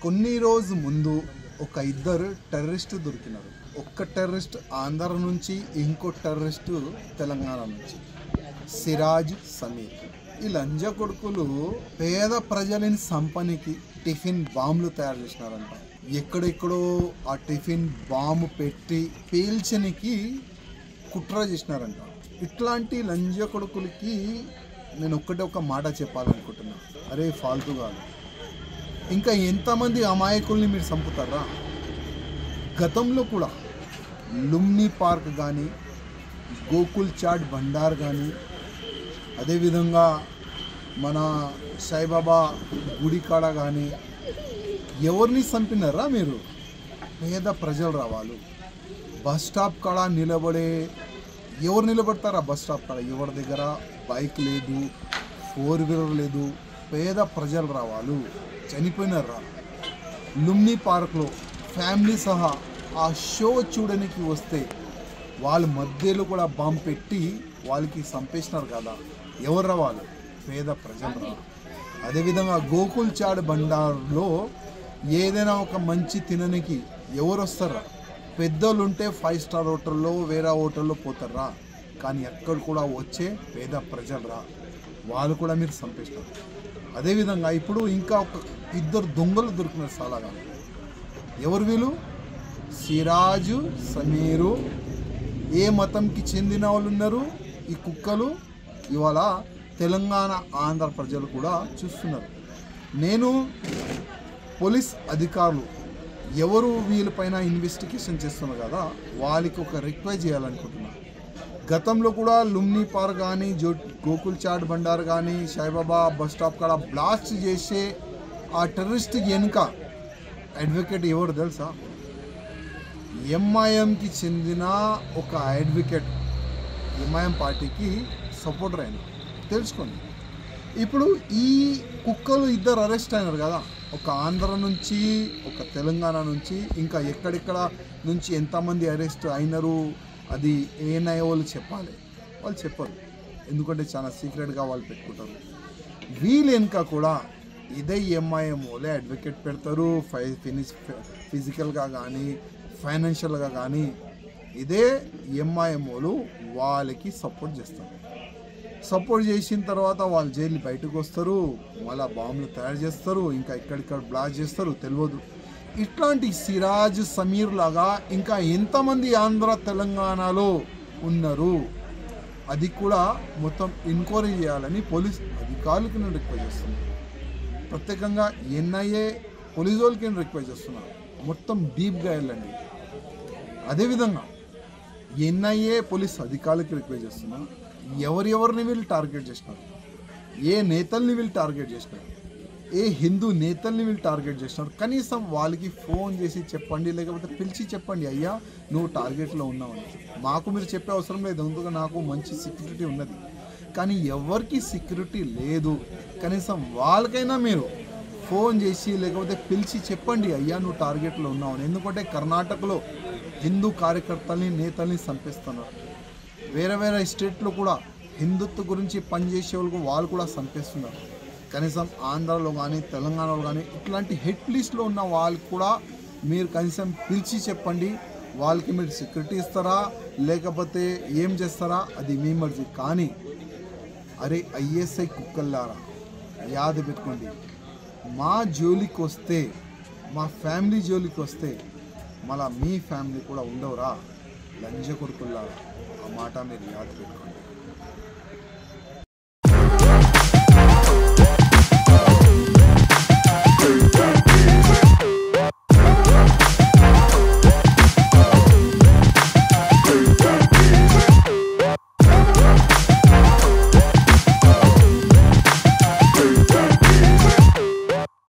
కొన్ని రోజు ముందు ఒక ఇద్దరు టెర్రరిస్టు దొరికినారు. ఒక్క టెర్రరిస్ట్ ఆంధ్ర నుంచి, ఇంకో టెర్రరిస్టు తెలంగాణ నుంచి, సిరాజ్, సమీర్. ఈ లంజ కొడుకులు పేద ప్రజలని సంపనికి టిఫిన్ బాంబులు తయారు చేసినారంట. ఎక్కడెక్కడో ఆ టిఫిన్ బాంబు పెట్టి పేల్చనికి కుట్ర చేసినారంట. ఇట్లాంటి లంజ కొడుకులకి నేను ఒక మాట చెప్పాలనుకుంటున్నా, అరే ఫాల్తుగా ఇంకా ఎంతమంది అమాయకుల్ని మీరు చంపుతారా? గతంలో కూడా లుంబిని పార్క్ కానీ, గోకుల్ చాట్ బండార్ కానీ, అదేవిధంగా మన సాయిబాబా గుడి కాడ కానీ ఎవరిని చంపినారా మీరు? పేద ప్రజలు రావాలి. బస్ స్టాప్ కాడ నిలబడే ఎవరు నిలబడతారా? బస్ స్టాప్ కాడ ఎవరి దగ్గర బైక్ లేదు, 4 వీలర్ లేదు. పేద ప్రజలు రావాలి, చనిపోయినారా? లుంబిని పార్క్లో ఫ్యామిలీ సహా ఆ షో చూడడానికి వస్తే వాళ్ళ మధ్యలో కూడా బాంబు పెట్టి వాళ్ళకి చంపేసినారు కదా. ఎవరు రావాలి? పేద ప్రజలు రా. అదేవిధంగా గోకుల్ చాట్ బండార్లో ఏదైనా ఒక మంచి తినడానికి ఎవరు వస్తారా? పెద్దోళ్ళు ఉంటే 5 స్టార్ హోటల్లో, వేరే హోటల్లో పోతారా. కానీ ఎక్కడ కూడా వచ్చే పేద ప్రజలు రా, వాళ్ళు కూడా మీరు చంపేస్తారు. అదేవిధంగా ఇప్పుడు ఇంకా ఒక ఇద్దరు దొంగలు దొరికినారు చాలాగా. ఎవరు వీళ్ళు? సిరాజు, సమీరు. ఏ మతంకి చెందిన వాళ్ళు ఉన్నారు ఈ కుక్కలు? ఇవాళ తెలంగాణ, ఆంధ్ర ప్రజలు కూడా చూస్తున్నారు. నేను పోలీస్ అధికారులు ఎవరు వీళ్ళపైన ఇన్వెస్టిగేషన్ చేస్తున్నారు కదా, వాళ్ళకి ఒక రిక్వెస్ట్ చేయాలనుకుంటున్నాను. గతంలో కూడా లుంబిని పార్క్ కానీ, గోకుల్ చాట్ బండార్ కానీ, సాయిబాబా బస్ స్టాప్ కాడ బ్లాస్ట్ చేసే ఆ టెర్రరిస్ట్ వెనుక అడ్వకేట్ ఎవరు తెలుసా? ఎంఐఎంకి చెందిన ఒక అడ్వకేట్, ఎంఐఎం పార్టీకి సపోర్టర్ అయిన, తెలుసుకోండి. ఇప్పుడు ఈ కుక్కలు ఇద్దరు అరెస్ట్ అయినారు కదా, ఒక ఆంధ్ర నుంచి, ఒక తెలంగాణ నుంచి, ఇంకా ఎక్కడెక్కడ నుంచి ఎంతమంది అరెస్ట్ అయినారు అది ఏఎన్ఐ వాళ్ళు చెప్పాలి. వాళ్ళు చెప్పరు, ఎందుకంటే చాలా సీక్రెట్గా వాళ్ళు పెట్టుకుంటారు. వీళ్ళు వెనుక కూడా ఇదే ఎంఐఎం వాళ్ళే అడ్వకేట్ పెడతారు. ఫిజికల్గా కానీ, ఫైనాన్షియల్గా కానీ ఇదే ఎంఐఎం వాళ్ళు వాళ్ళకి సపోర్ట్ చేస్తారు. సపోర్ట్ చేసిన తర్వాత వాళ్ళు జైలు బయటకు వస్తారు, మళ్ళీ బాంబులు తయారు చేస్తారు, ఇంకా ఎక్కడిక్కడ బ్లాస్ట్ చేస్తారు తెలియదు. ఇట్లాంటి సిరాజ్, సమీర్ లాగా ఇంకా ఎంతమంది ఆంధ్ర తెలంగాణలో ఉన్నారు అది కూడా మొత్తం ఎంక్వైరీ చేయాలని పోలీస్ అధికారులకు నేను రిక్వెస్ట్ చేస్తున్నాను. ప్రత్యేకంగా ఎన్ఐఏ పోలీసు వాళ్ళకి నేను రిక్వెస్ట్ చేస్తున్నాను, మొత్తం డీప్గా వెళ్ళండి. అదేవిధంగా ఎన్ఐఏ పోలీస్ అధికారులకి రిక్వెస్ట్ చేస్తున్నాను, ఎవరెవరిని వీళ్ళు టార్గెట్ చేసినారు, ఏ నేతల్ని వీళ్ళు టార్గెట్ చేసినారు, ఏ హిందూ నేతల్ని వీళ్ళు టార్గెట్ చేసినారు, కనీసం వాళ్ళకి ఫోన్ చేసి చెప్పండి, లేకపోతే పిలిచి చెప్పండి, అయ్యా నువ్వు టార్గెట్లో ఉన్నావని. మాకు మీరు చెప్పే అవసరం లేదు, ఎందుకంటే నాకు మంచి సెక్యూరిటీ ఉన్నది. కానీ ఎవరికి సెక్యూరిటీ లేదు, కనీసం వాళ్ళకైనా మీరు ఫోన్ చేసి లేకపోతే పిలిచి చెప్పండి, అయ్యా నువ్వు టార్గెట్లో ఉన్నావని. ఎందుకంటే కర్ణాటకలో హిందూ కార్యకర్తల్ని, నేతల్ని చంపేస్తున్నారు. వేరే వేరే స్టేట్లో కూడా హిందుత్వ గురించి పనిచేసే వాళ్ళు కూడా చంపేస్తున్నారు. కనీసం ఆంధ్రాలో కానీ, తెలంగాణలో కానీ ఇట్లాంటి హిట్ లిస్ట్లో ఉన్న వాళ్ళకి కూడా మీరు కనీసం పిలిచి చెప్పండి. వాళ్ళకి మీరు సెక్యూరిటీ ఇస్తారా లేకపోతే ఏం చేస్తారా అది మీ మర్జీ. కానీ అరే ఐఎస్ఐ కుక్కల్లారా, యాద పెట్టుకోండి, మా జోలికి వస్తే, మా ఫ్యామిలీ జోలికి వస్తే మళ్ళా మీ ఫ్యామిలీ కూడా ఉండవురా లంజ కొడుకుల్లారా. ఆ మాట మీరు యాద పెట్టుకోండి.